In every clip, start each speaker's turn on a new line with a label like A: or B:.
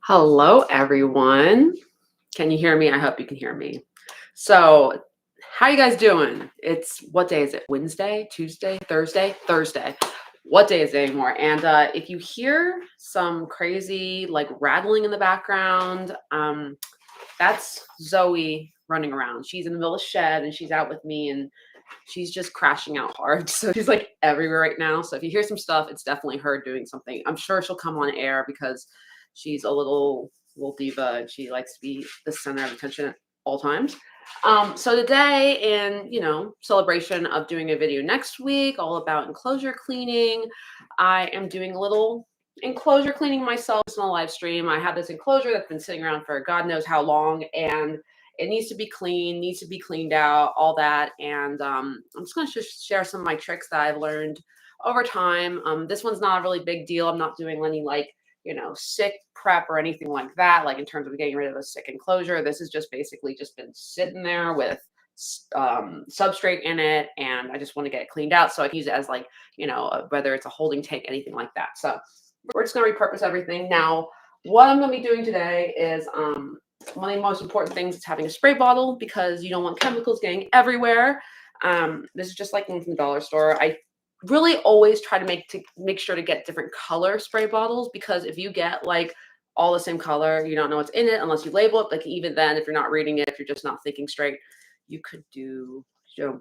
A: Hello, everyone. Can you hear me? I hope you can hear me. So, how you guys doing? It's what day is it? Wednesday, Tuesday, Thursday, Thursday. What day is it anymore? And if you hear some crazy like rattling in the background, that's Zoe running around. She's in the middle of the shed and she's out with me and she's just crashing out hard. So she's like everywhere right now. So if you hear some stuff, it's definitely her doing something. I'm sure she'll come on air because she's a little diva and she likes to be the center of attention at all times. So today, in celebration of doing a video next week all about enclosure cleaning, I am doing a little enclosure cleaning myself in a live stream. I have this enclosure that's been sitting around for God knows how long, and it needs to be clean, needs to be cleaned out, all that. And I'm just going to share some of my tricks that I've learned over time. This one's not a really big deal. I'm not doing any sick prep or anything like that, like in terms of getting rid of a sick enclosure. This has just basically just been sitting there with substrate in it, and I just want to get it cleaned out so I can use it as whether it's a holding tank, anything like that. So we're just going to repurpose everything. Now, what I'm going to be doing today is one of the most important things is having a spray bottle because you don't want chemicals getting everywhere. This is just like from the dollar store. I really always try to make sure to get different color spray bottles, because if you get like all the same color, you don't know what's in it unless you label it. Like even then, if you're not reading it, if you're just not thinking straight, you could do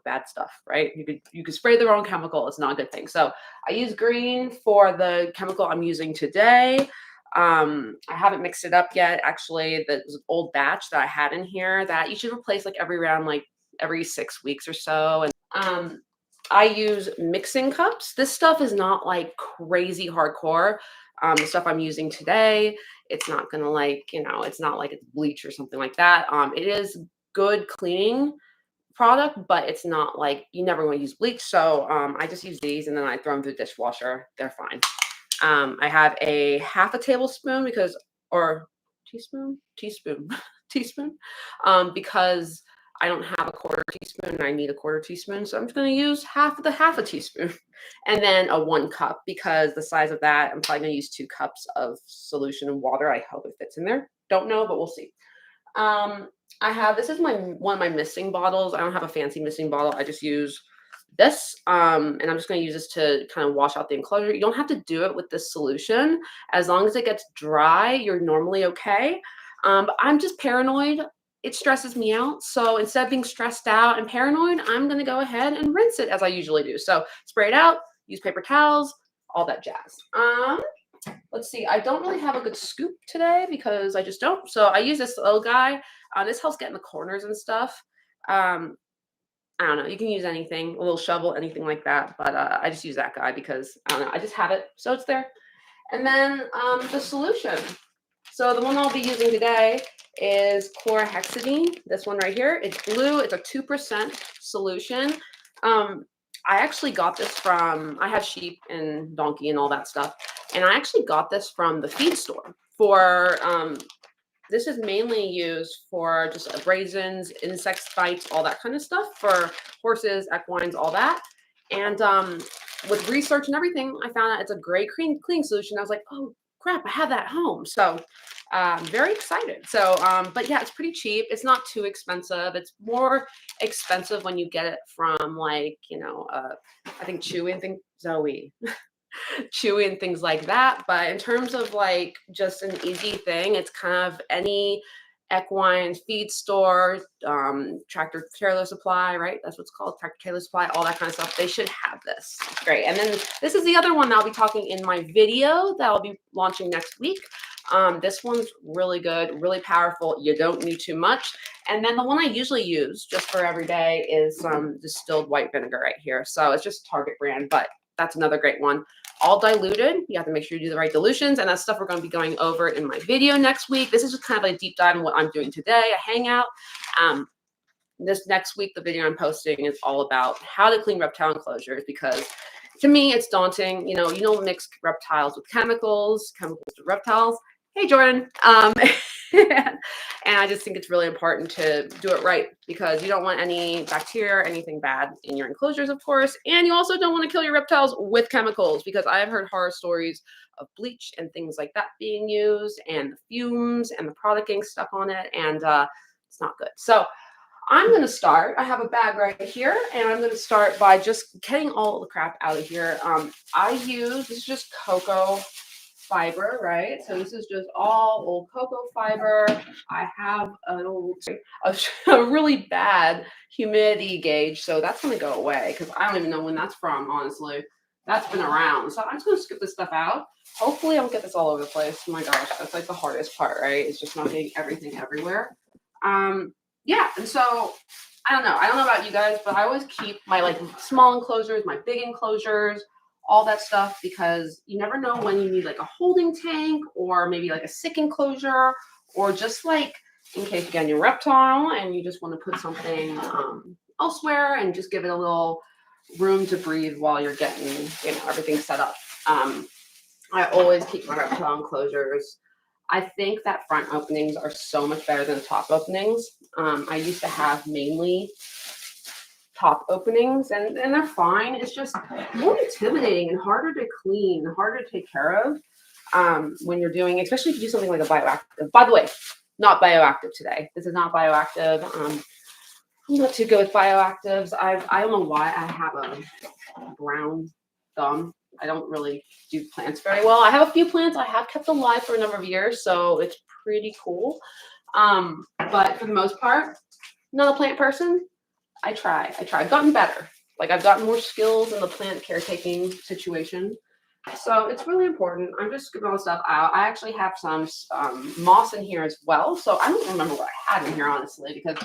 A: bad stuff, right? You could spray the wrong chemical. It's not a good thing. So I use green for the chemical I'm using today. I haven't mixed it up yet. Actually, the old batch that I had in here that you should replace like every 6 weeks or so. And I use mixing cups. This stuff is not like crazy hardcore. The stuff I'm using today, it's not gonna it's not like it's bleach or something like that. It is good cleaning product, but it's not like you never want to use bleach. So I just use these and then I throw them through the dishwasher. They're fine. I have a half a tablespoon or teaspoon, teaspoon, because I don't have a quarter teaspoon and I need a quarter teaspoon. So I'm just going to use half a teaspoon and then a 1 cup, because the size of that, I'm probably going to use 2 cups of solution and water. I hope it fits in there. Don't know, but we'll see. This is one of my missing bottles. I don't have a fancy missing bottle. I just use this, and I'm just going to use this to kind of wash out the enclosure. You don't have to do it with this solution. As long as it gets dry, you're normally okay. But I'm just paranoid. It stresses me out. So instead of being stressed out and paranoid, I'm going to go ahead and rinse it as I usually do. So spray it out, use paper towels, all that jazz. Let's see. I don't really have a good scoop today because I just don't. So I use this little guy. This helps get in the corners and stuff. I don't know. You can use anything, a little shovel, anything like that. But I just use that guy because I don't know. I just have it, so it's there. And then the solution. So the one I'll be using today is chlorhexidine. This one right here. It's blue. It's a 2% solution. I actually got this from, I have sheep and donkey and all that stuff. And I actually got this from the feed store for, this is mainly used for just abrasions, insect bites, all that kind of stuff for horses, equines, all that. And with research and everything, I found out it's a great cleaning solution. I was like, oh crap, I have that at home. So I'm very excited. So, but yeah, it's pretty cheap. It's not too expensive. It's more expensive when you get it from I think Chewy and things, Zoe. Chewy and things like that. But in terms of like just an easy thing, it's kind of any equine feed store, tractor trailer supply, right? That's what's called, tractor trailer supply, all that kind of stuff. They should have this. It's great. And then this is the other one that I'll be talking in my video that I'll be launching next week. This one's really good, really powerful. You don't need too much. And then the one I usually use just for every day is some distilled white vinegar right here. So it's just Target brand, but that's another great one. All diluted. You have to make sure you do the right dilutions, and that's stuff we're going to be going over in my video next week. This is just kind of a deep dive in what I'm doing today, a hangout. This next week, the video I'm posting is all about how to clean reptile enclosures, because to me, it's daunting. You don't mix reptiles with chemicals to reptiles. Hey, Jordan. And I just think it's really important to do it right because you don't want any bacteria or anything bad in your enclosures, of course. And you also don't want to kill your reptiles with chemicals because I've heard horror stories of bleach and things like that being used and the fumes and the product getting stuck on it. And it's not good. So I'm going to start. I have a bag right here, and I'm going to start by just getting all the crap out of here. This is just cocoa fiber, right? So this is just all old cocoa fiber. I have a really bad humidity gauge, so that's going to go away because I don't even know when that's from, honestly. That's been around. So I'm just going to skip this stuff out. Hopefully I don't get this all over the place. Oh my gosh, that's like the hardest part, right? It's just not getting everything everywhere. Yeah, and so I don't know. I don't know about you guys, but I always keep my like small enclosures, my big enclosures, all that stuff, because you never know when you need like a holding tank or maybe like a sick enclosure, or just like in case you get a new reptile and you just want to put something elsewhere and just give it a little room to breathe while you're getting, everything set up. I always keep my reptile enclosures. I think that front openings are so much better than top openings. I used to have mainly top openings, and they're fine. It's just more intimidating and harder to clean, harder to take care of when you're doing, especially if you do something like a bioactive. By the way, not bioactive today. This is not bioactive. I'm not too good with bioactives. I don't know why I have a brown thumb. I don't really do plants very well. I have a few plants I have kept alive for a number of years, so it's pretty cool. But for the most part, not a plant person. I try. I've gotten better. Like I've gotten more skills in the plant caretaking situation. So it's really important. I'm just scooping all the stuff out. I actually have some moss in here as well. So I don't remember what I had in here, honestly, because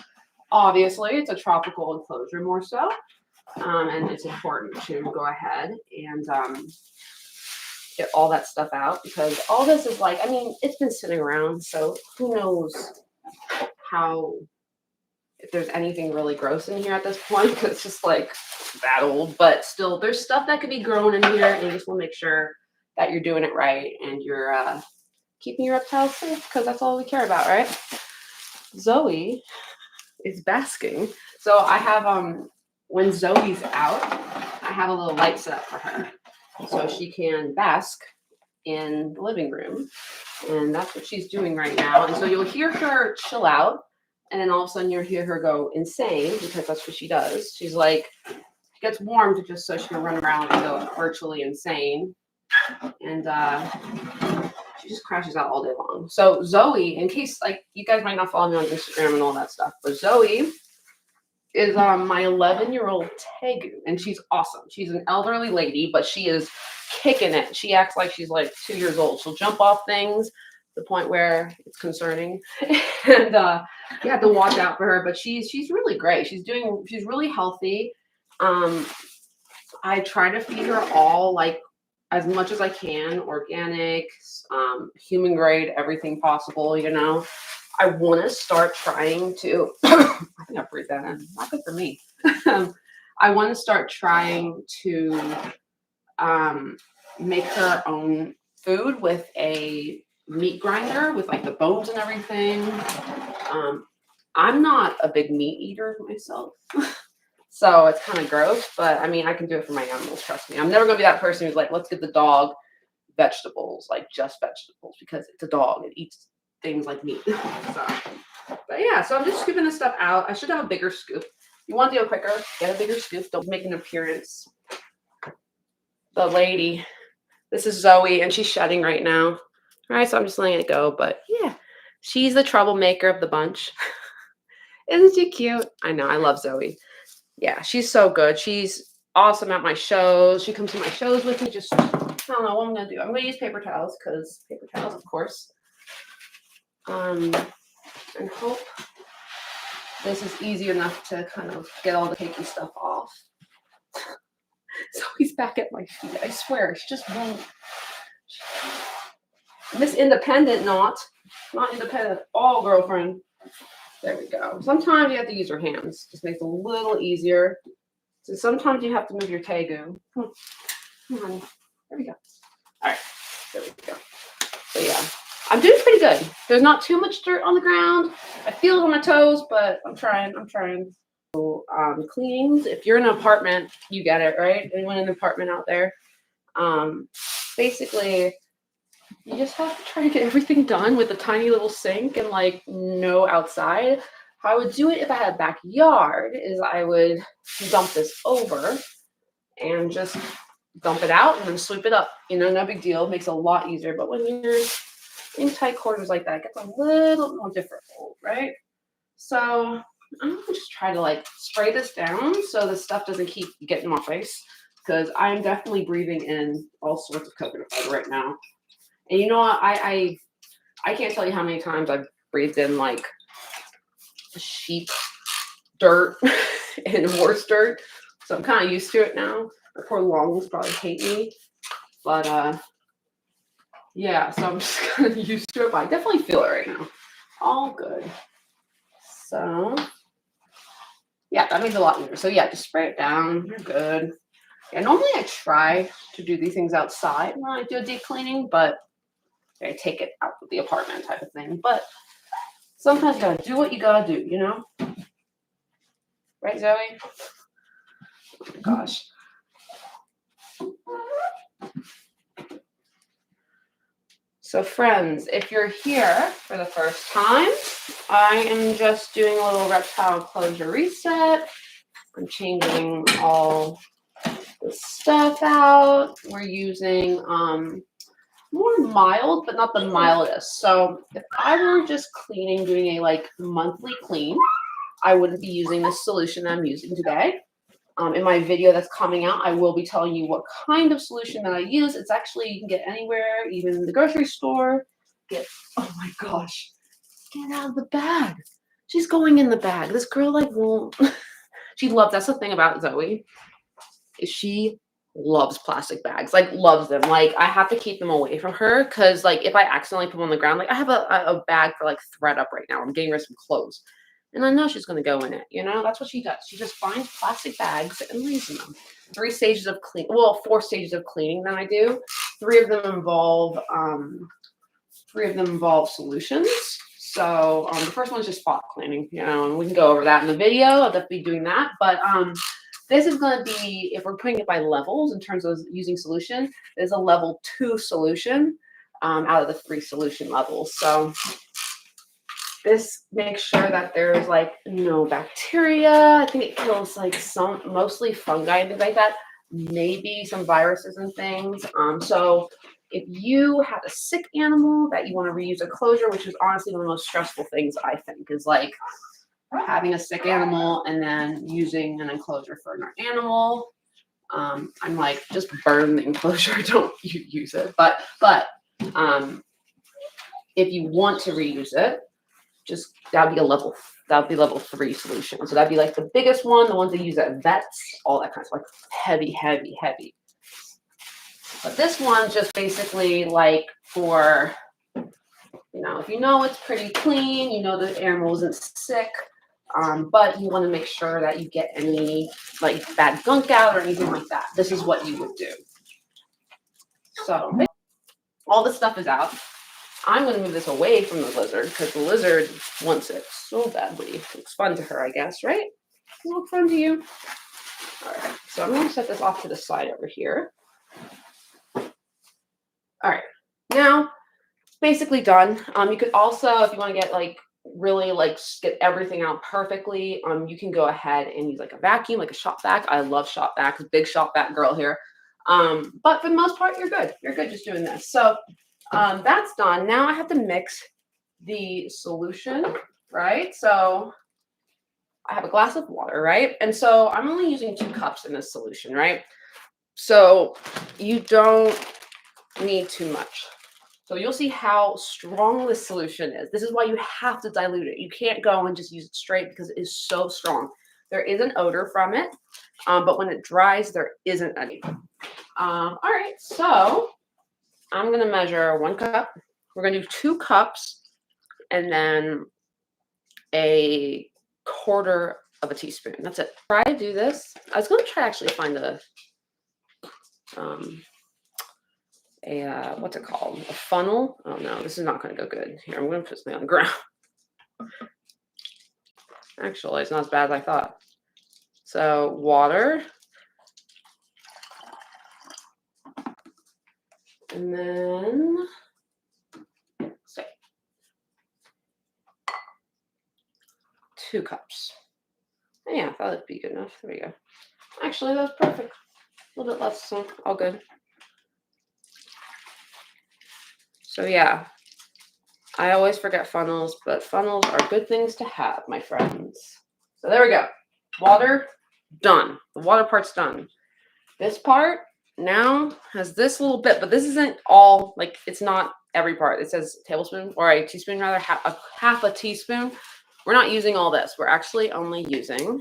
A: obviously it's a tropical enclosure more so. And it's important to go ahead and get all that stuff out, because all this is like, it's been sitting around, so who knows if there's anything really gross in here at this point, because it's just like that old. But still, there's stuff that could be grown in here, and you just want to make sure that you're doing it right and you're keeping your reptiles safe, because that's all we care about, right? Zoe is basking. So I have when Zoe's out, I have a little light set up for her so she can bask in the living room. And that's what she's doing right now. And so you'll hear her chill out, and then all of a sudden you'll hear her go insane, because that's what she does. She's like, she gets warm just so she can run around and go virtually insane. And she just crashes out all day long. So Zoe, in case like you guys might not follow me on Instagram and all that stuff, but Zoe is my 11-year-old Tegu, and she's awesome. She's an elderly lady, but she is kicking it. She acts like she's like 2 years old. She'll jump off things to the point where it's concerning, and you have to watch out for her. But she's really great. She's really healthy. I try to feed her all like as much as I can, organic, human grade, everything possible. I want to start trying to, I think I breathed that in, not good for me. I want to start trying to make her own food with a meat grinder with like the bones and everything. I'm not a big meat eater myself, so it's kind of gross, but I can do it for my animals, trust me. I'm never going to be that person who's like, let's give the dog vegetables, like just vegetables, because it's a dog. It eats things like meat. But yeah, so I'm just scooping this stuff out. I should have a bigger scoop. You want to do it quicker, get a bigger scoop. Don't make an appearance. The lady, this is Zoe, and she's shedding right now. All right, so I'm just letting it go. But yeah, she's the troublemaker of the bunch. Isn't she cute? I know, I love Zoe. Yeah, she's so good. She's awesome at my shows. She comes to my shows with me. Just, I don't know what I'm going to do. I'm going to use paper towels, because paper towels, of course. And hope this is easy enough to kind of get all the cakey stuff off. So he's back at my feet. I swear, she just won't. Miss Independent, not independent at all, girlfriend. There we go. Sometimes you have to use your hands. Just makes it a little easier. So sometimes you have to move your Tegu. Come on. There we go. All right. There we go. So yeah. I'm doing pretty good. There's not too much dirt on the ground. I feel it on my toes, but I'm trying. So, cleanings. If you're in an apartment, you get it, right? Anyone in an apartment out there? Basically, you just have to try to get everything done with a tiny little sink and like no outside. How I would do it if I had a backyard is I would dump this over and just dump it out and then sweep it up. You know, no big deal. It makes it a lot easier. But when you're in tight quarters like that, it gets a little more difficult, right? So I'm gonna just try to like spray this down so the stuff doesn't keep getting in my face, because I'm definitely breathing in all sorts of coconut butter right now. And you know what? I can't tell you how many times I've breathed in like sheep dirt and horse dirt. So I'm kind of used to it now. My poor lungs probably hate me. But yeah, so I'm just kind of used to it. But I definitely feel it right now. All good. So yeah, that makes it a lot easier. So yeah, just spray it down. You're good. Yeah, normally I try to do these things outside when I do a deep cleaning, but I take it out of the apartment type of thing. But sometimes you gotta do what you gotta do, you know? Right, Zoe? Oh my gosh. So friends, if you're here for the first time, I am just doing a little reptile enclosure reset. I'm changing all the stuff out. We're using more mild, but not the mildest. So if I were just cleaning, doing a like monthly clean, I wouldn't be using this solution that I'm using today. In my video that's coming out, I will be telling you what kind of solution that I use. It's actually, you can get anywhere, even in the grocery store. Oh my gosh, get out of the bag. She's going in the bag. This girl like won't, she loves, that's the thing about Zoe, is she loves plastic bags, like loves them. Like I have to keep them away from her because like if I accidentally put them on the ground, like I have a bag for like thread up right now. I'm getting rid of some clothes. And I know she's going to go in it. You know, that's what she does. She just finds plastic bags and leaves in them. 3 stages of clean. Well, 4 stages of cleaning that I do. 3 of them involve solutions. So the first one is just spot cleaning. You know, and we can go over that in the video. I'll definitely be doing that. But this is going to be, if we're putting it by levels in terms of using solution, there's a level 2 solution out of the 3 solution levels. So this makes sure that there's like no bacteria. I think it kills like mostly fungi and things like that. Maybe some viruses and things. So if you have a sick animal that you want to reuse a closure, which is honestly one of the most stressful things I think, is like having a sick animal and then using an enclosure for another animal. I'm like, just burn the enclosure, don't use it. But if you want to reuse it, just that'd be level 3 solution. So that'd be like the biggest one, the ones they use at vets, all that kind of stuff, like heavy. But this one just basically like for, you know, if you know it's pretty clean, you know the animal isn't sick, but you want to make sure that you get any like bad gunk out or anything like that. This is what you would do. So all the stuff is out. I'm going to move this away from the lizard because the lizard wants it so badly. It's fun to her, I guess, right? It look fun to you? All right, so I'm going to set this off to the side over here. All right, now it's basically done. You could also, if you want to get like really like get everything out perfectly, you can go ahead and use like a vacuum, like a shop vac. I love shop vacs, big shop vac girl here. But for the most part, you're good. You're good just doing this. So that's done. Now I have to mix the solution, right? So I have a glass of water, right? And so I'm only using 2 cups in this solution, right? So you don't need too much. So you'll see how strong this solution is. This is why you have to dilute it. You can't go and just use it straight because it is so strong. There is an odor from it, but when it dries, there isn't any. All right, so I'm going to measure 1 cup. We're going to do 2 cups and then a 1/4 of a teaspoon. That's it. Try to do this. I was going to try actually find what's it called? A funnel? Oh no, this is not going to go good. Here, I'm going to put something on the ground. Actually, it's not as bad as I thought. So water. And then, say, 2 cups. Yeah, that would be good enough. There we go. Actually, that's perfect. A little bit less, so all good. So yeah, I always forget funnels, but funnels are good things to have, my friends. So there we go. Water, done. The water part's done. This part now has this little bit, but this isn't all, like, it's not every part. It says tablespoon, or a teaspoon rather, half a teaspoon. We're not using all this. We're actually only using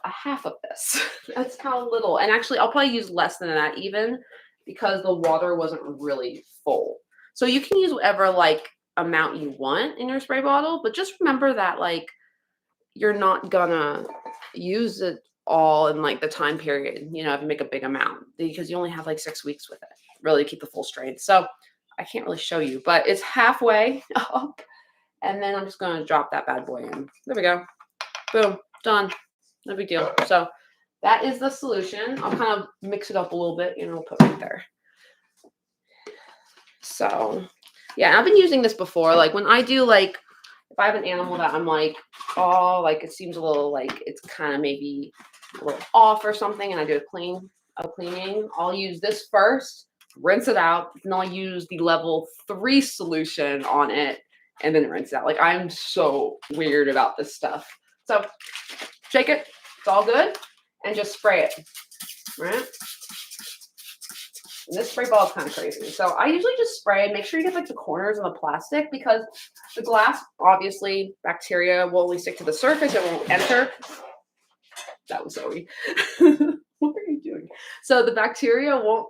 A: a half of this. That's how little. And actually, I'll probably use less than that even, because the water wasn't really full. So you can use whatever like amount you want in your spray bottle, but just remember that like you're not gonna use it all in like the time period, you know, if you make a big amount, because you only have like 6 weeks with it, really to keep the full strength. So I can't really show you, but it's halfway up. And then I'm just gonna drop that bad boy in. There we go. Boom, done. No big deal. So that is the solution. I'll kind of mix it up a little bit and I'll put it right there. So yeah, I've been using this before. Like when I do like, if I have an animal that I'm like, oh, like it seems a little like it's kind of maybe a little off or something, and I do a cleaning, I'll use this first, rinse it out, and I'll use the level 3 solution on it and then rinse it out. Like I'm so weird about this stuff. So shake it, it's all good, and just spray it, right? And this spray ball is kind of crazy. So I usually just spray, make sure you get like the corners of the plastic, because the glass, obviously bacteria will only stick to the surface, it won't enter. That was Zoe. What are you doing? So the bacteria won't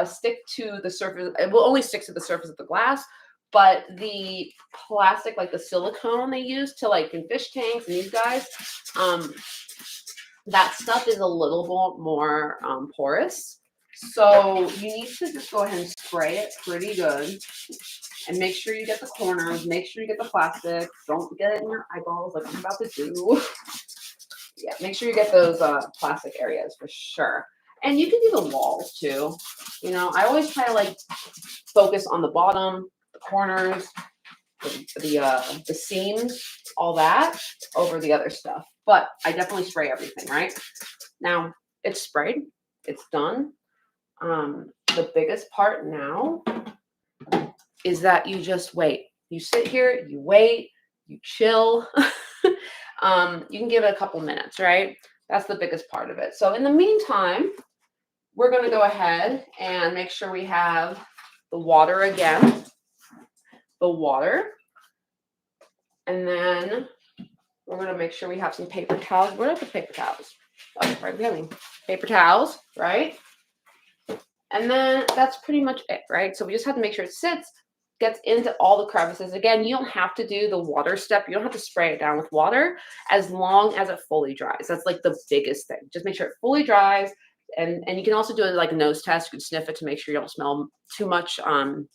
A: stick to the surface, it will only stick to the surface of the glass, but the plastic, like the silicone they use to like in fish tanks and these guys, that stuff is a little bit more porous. So you need to just go ahead and spray it pretty good and make sure you get the corners, make sure you get the plastic, don't get it in your eyeballs like I'm about to do. Yeah, make sure you get those plastic areas for sure. And you can do the walls too. You know, I always try to like focus on the bottom, the corners, the seams, all that over the other stuff. But I definitely spray everything, right? Now it's sprayed, it's done. The biggest part now is that you just wait. You sit here, you wait, you chill. You can give it a couple minutes, right? That's the biggest part of it. So in the meantime, we're going to go ahead and make sure we have the water again. The water. And then we're going to make sure we have some paper towels. Where are the paper towels? Oh, right behind me. Paper towels, right? And then that's pretty much it, right? So we just have to make sure it sits, gets into all the crevices. Again, you don't have to do the water step. You don't have to spray it down with water as long as it fully dries. That's like the biggest thing. Just make sure it fully dries. And you can also do it like a nose test. You can sniff it to make sure you don't smell too much,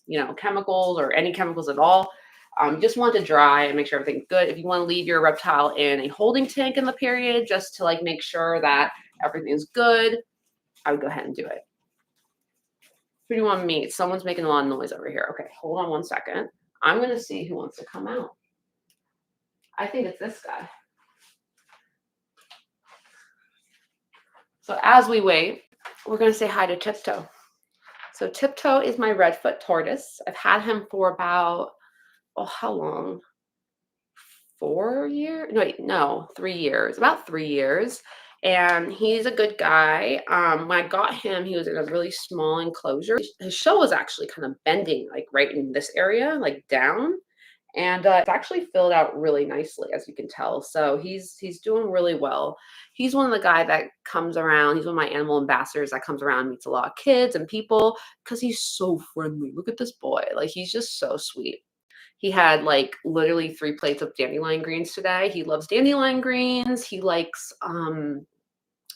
A: you know, chemicals or any chemicals at all. You just want it to dry and make sure everything's good. If you want to leave your reptile in a holding tank in the period, just to like make sure that everything is good, I would go ahead and do it. Who do you want to meet? Someone's making a lot of noise over here. Okay, hold on one second. I'm going to see who wants to come out. I think it's this guy. So as we wait, we're going to say hi to Tiptoe. So Tiptoe is my redfoot tortoise. I've had him for about, oh, how long? 4 years? No, wait, no, 3 years. About 3 years. And he's a good guy. When I got him, he was in a really small enclosure. His shell was actually kind of bending, like right in this area, like down. And it's actually filled out really nicely, as you can tell. So he's doing really well. He's one of the guys that comes around. He's one of my animal ambassadors that comes around, meets a lot of kids and people, because he's so friendly. Look at this boy. Like, he's just so sweet. He had like literally 3 plates of dandelion greens today. He loves dandelion greens. He likes,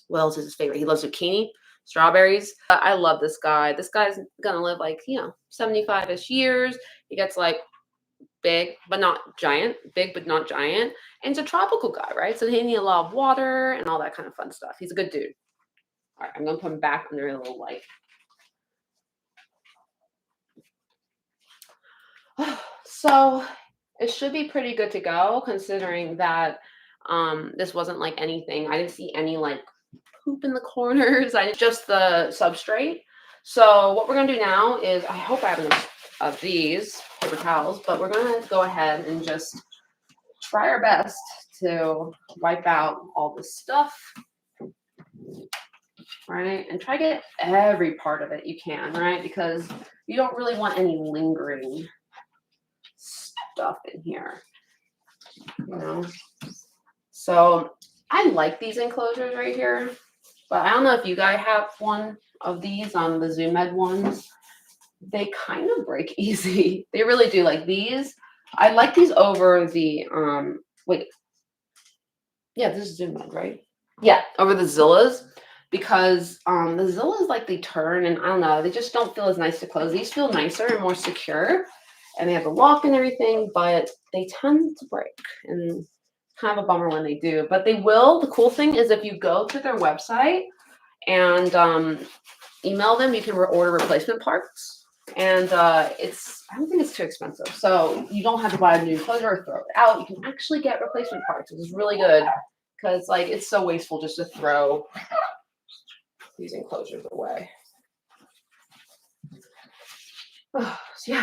A: what else is his favorite? He loves zucchini. strawberries. I love this guy. This guy's gonna live like, 75-ish years. He gets like big, but not giant, big, but not giant. And he's a tropical guy, right? So he needs a lot of water and all that kind of fun stuff. He's a good dude. All right, I'm gonna put him back under a little light. So it should be pretty good to go, considering that this wasn't like anything. I didn't see any like poop in the corners. I just the substrate. So what we're gonna do now is, I hope I have enough of these paper towels, but we're gonna go ahead and just try our best to wipe out all this stuff, right? And try to get every part of it you can, right? Because you don't really want any lingering stuff in here, So I like these enclosures right here, but I don't know if you guys have one of these on the Zoom Ed ones. They kind of break easy. They really do. Like these, I like these over the this is Zoom Ed, right? Yeah, over the Zillas, because the Zillas, like, they turn, and I don't know, they just don't feel as nice to close. These feel nicer and more secure, and they have a lock and everything, but they tend to break, and kind of a bummer when they do. But they will. The cool thing is, if you go to their website and email them, you can order replacement parts. And I don't think it's too expensive. So you don't have to buy a new enclosure or throw it out. You can actually get replacement parts, which is really good, because like it's so wasteful just to throw these enclosures away.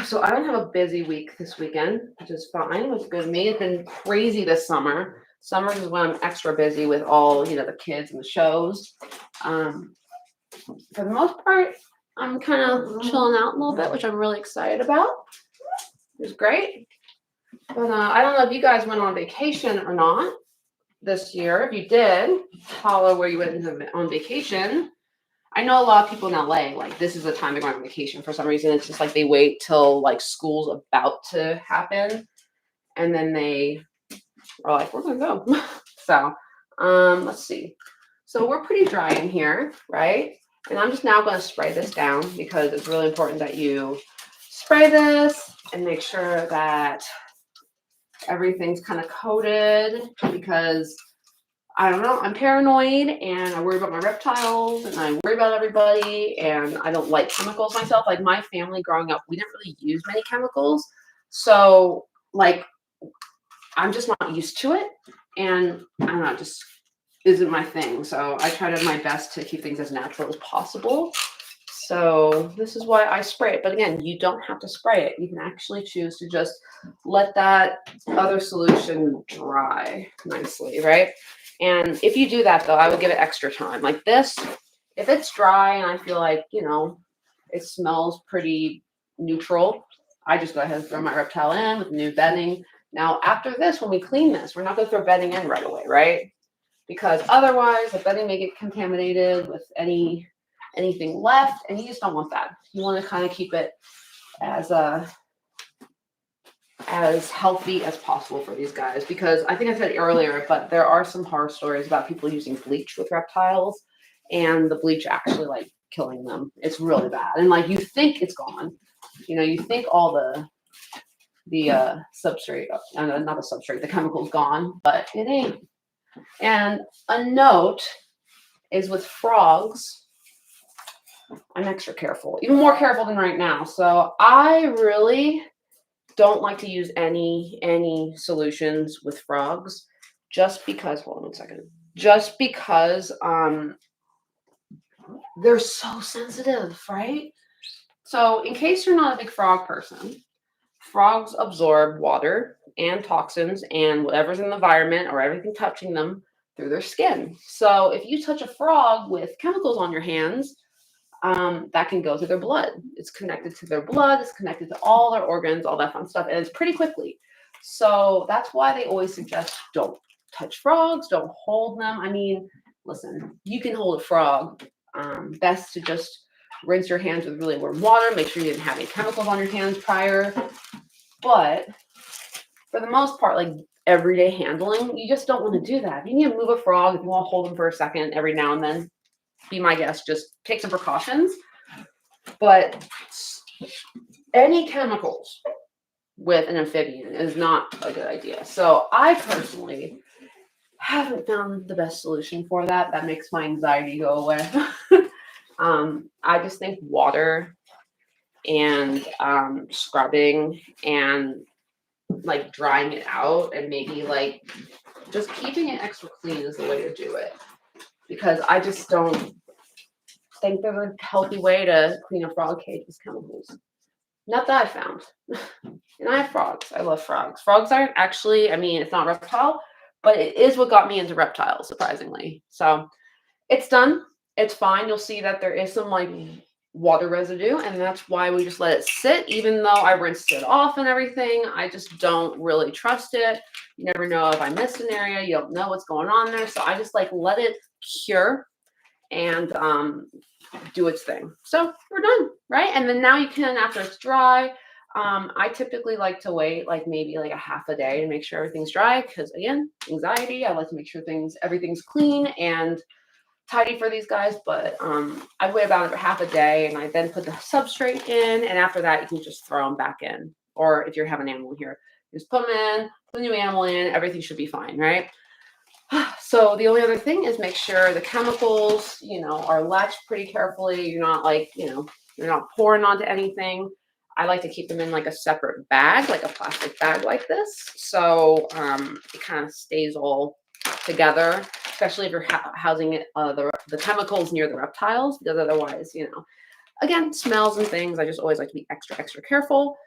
A: So I don't have a busy week this weekend, which is fine. It's good for me. It's been crazy this summer. Summer is when I'm extra busy with all, the kids and the shows. For the most part, I'm kind of chilling out a little bit, which I'm really excited about. It was great. But I don't know if you guys went on vacation or not this year. If you did, holler where you went on vacation. I know a lot of people in LA, like, this is the time to go on vacation for some reason. It's just like they wait till like school's about to happen, and then they are like, we're gonna go. So let's see. So we're pretty dry in here, right? And I'm just now going to spray this down, because it's really important that you spray this and make sure that everything's kind of coated, because I don't know, I'm paranoid and I worry about my reptiles and I worry about everybody, and I don't like chemicals myself. Like, my family growing up, we didn't really use many chemicals. So like, I'm just not used to it. And I don't know, just isn't my thing. So I try to my best to keep things as natural as possible. So this is why I spray it. But again, you don't have to spray it. You can actually choose to just let that other solution dry nicely, right? And if you do that, though, I would give it extra time. Like this, if it's dry and I feel like, it smells pretty neutral, I just go ahead and throw my reptile in with new bedding. Now, after this, when we clean this, we're not going to throw bedding in right away, right? Because otherwise the bedding may get contaminated with anything left, and you just don't want that. You want to kind of keep it as healthy as possible for these guys, because I think I said earlier, but there are some horror stories about people using bleach with reptiles, and the bleach actually like killing them. It's really bad, and like, you think it's gone, you think all the substrate, not the substrate, the chemical's gone, but it ain't. And a note is, with frogs, I'm extra careful, even more careful than right now. So I really don't like to use any solutions with frogs, just because, hold on one second, just because they're so sensitive, right? So in case you're not a big frog person, frogs absorb water and toxins and whatever's in the environment or everything touching them through their skin. So if you touch a frog with chemicals on your hands, that can go to their blood. It's connected to their blood. It's connected to all their organs, all that fun stuff, and it's pretty quickly. So that's why they always suggest don't touch frogs, don't hold them. I mean, listen, you can hold a frog. Best to just rinse your hands with really warm water. Make sure you didn't have any chemicals on your hands prior. But for the most part, like everyday handling, you just don't want to do that. If you need to move a frog, if you want to hold them for a second every now and then, be my guest. Just take some precautions. But any chemicals with an amphibian is not a good idea. So I personally haven't found the best solution for that. That makes my anxiety go away. I just think water and scrubbing and like drying it out and maybe like just keeping it extra clean is the way to do it. Because I just don't think there's a healthy way to clean a frog cage with chemicals. Not that I found. And I have frogs. I love frogs. Frogs aren't actually, I mean, it's not reptile, but it is what got me into reptiles, surprisingly. So it's done. It's fine. You'll see that there is some like water residue, and that's why we just let it sit. Even though I rinsed it off and everything, I just don't really trust it. You never know if I missed an area. You don't know what's going on there. So I just like let it cure and do its thing. So we're done, right? And then now you can, after it's dry, I typically like to wait like maybe like a half a day to make sure everything's dry, because again, anxiety, I like to make sure everything's clean and tidy for these guys. But I wait about half a day, and I then put the substrate in, and after that you can just throw them back in. Or if you have an animal here, just put them in, put the new animal in, everything should be fine, right? So the only other thing is make sure the chemicals, are latched pretty carefully. You're not like, you're not pouring onto anything. I like to keep them in like a separate bag, like a plastic bag like this. So it kind of stays all together, especially if you're housing it, the chemicals near the reptiles, because otherwise, again, smells and things. I just always like to be extra, extra careful.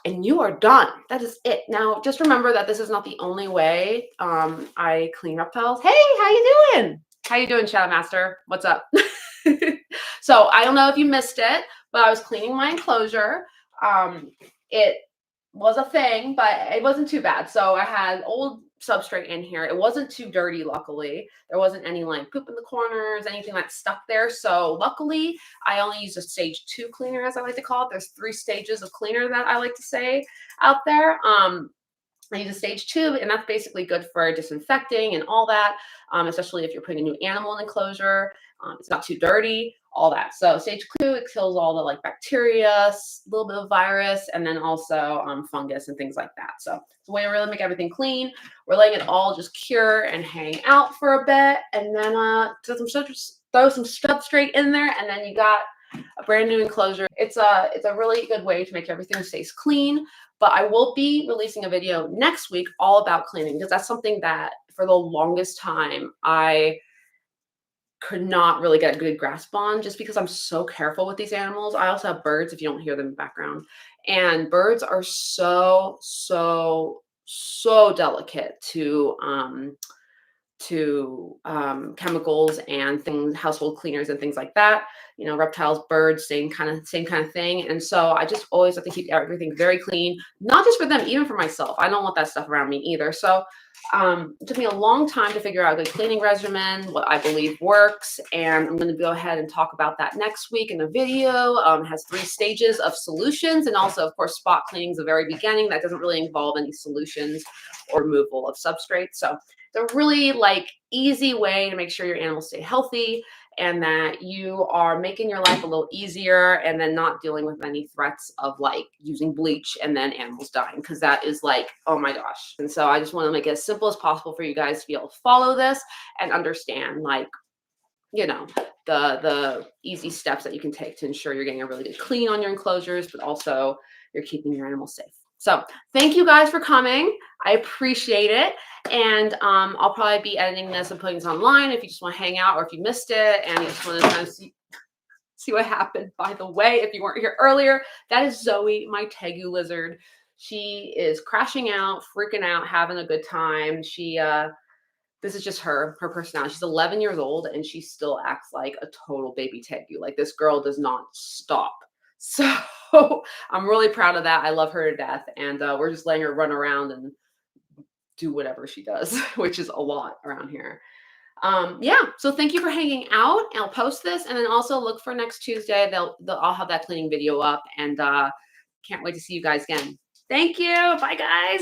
A: And you are done. That is it. Now, just remember that this is not the only way I clean reptiles. Hey, how you doing? How you doing, Shadow Master? What's up? So I don't know if you missed it, but I was cleaning my enclosure. It was a thing, but it wasn't too bad. So I had old substrate in here. It wasn't too dirty, luckily. There wasn't any like poop in the corners, anything that stuck there. So luckily, I only used a stage 2 cleaner, as I like to call it. There's 3 stages of cleaner that I like to say out there. I use a stage 2, and that's basically good for disinfecting and all that, especially if you're putting a new animal in enclosure. It's not too dirty, all that. So stage 2, it kills all the like bacteria, a little bit of virus, and then also fungus and things like that. So it's a way to really make everything clean. We're letting it all just cure and hang out for a bit, and then throw some substrate in there, and then you got a brand new enclosure. It's a really good way to make everything stays clean. But I will be releasing a video next week all about cleaning, because that's something that for the longest time I could not really get a good grasp on, just because I'm so careful with these animals. I also have birds, if you don't hear them in the background. And birds are so, so, so delicate to chemicals and things, household cleaners and things like that. Reptiles, birds, same kind of thing. And so I just always have to keep everything very clean, not just for them, even for myself. I don't want that stuff around me either. So it took me a long time to figure out a good cleaning regimen, what I believe works. And I'm going to go ahead and talk about that next week in the video. It has 3 stages of solutions. And also, of course, spot cleaning is the very beginning. That doesn't really involve any solutions or removal of substrate. So it's a really like easy way to make sure your animals stay healthy, and that you are making your life a little easier, and then not dealing with any threats of like using bleach and then animals dying, because that is like, oh my gosh. And so I just want to make it as simple as possible for you guys to be able to follow this and understand like, the easy steps that you can take to ensure you're getting a really good clean on your enclosures, but also you're keeping your animals safe. So thank you guys for coming. I appreciate it. And I'll probably be editing this and putting this online if you just want to hang out, or if you missed it and you just want to kind of see what happened. By the way, if you weren't here earlier, that is Zoe, my tegu lizard. She is crashing out, freaking out, having a good time. This is just her personality. She's 11 years old, and she still acts like a total baby tegu. Like, this girl does not stop. So I'm really proud of that. I love her to death. And we're just letting her run around and do whatever she does, which is a lot around here. Yeah, so thank you for hanging out. I'll post this, and then also look for next Tuesday. I'll have that cleaning video up, and can't wait to see you guys again. Thank you. Bye, guys.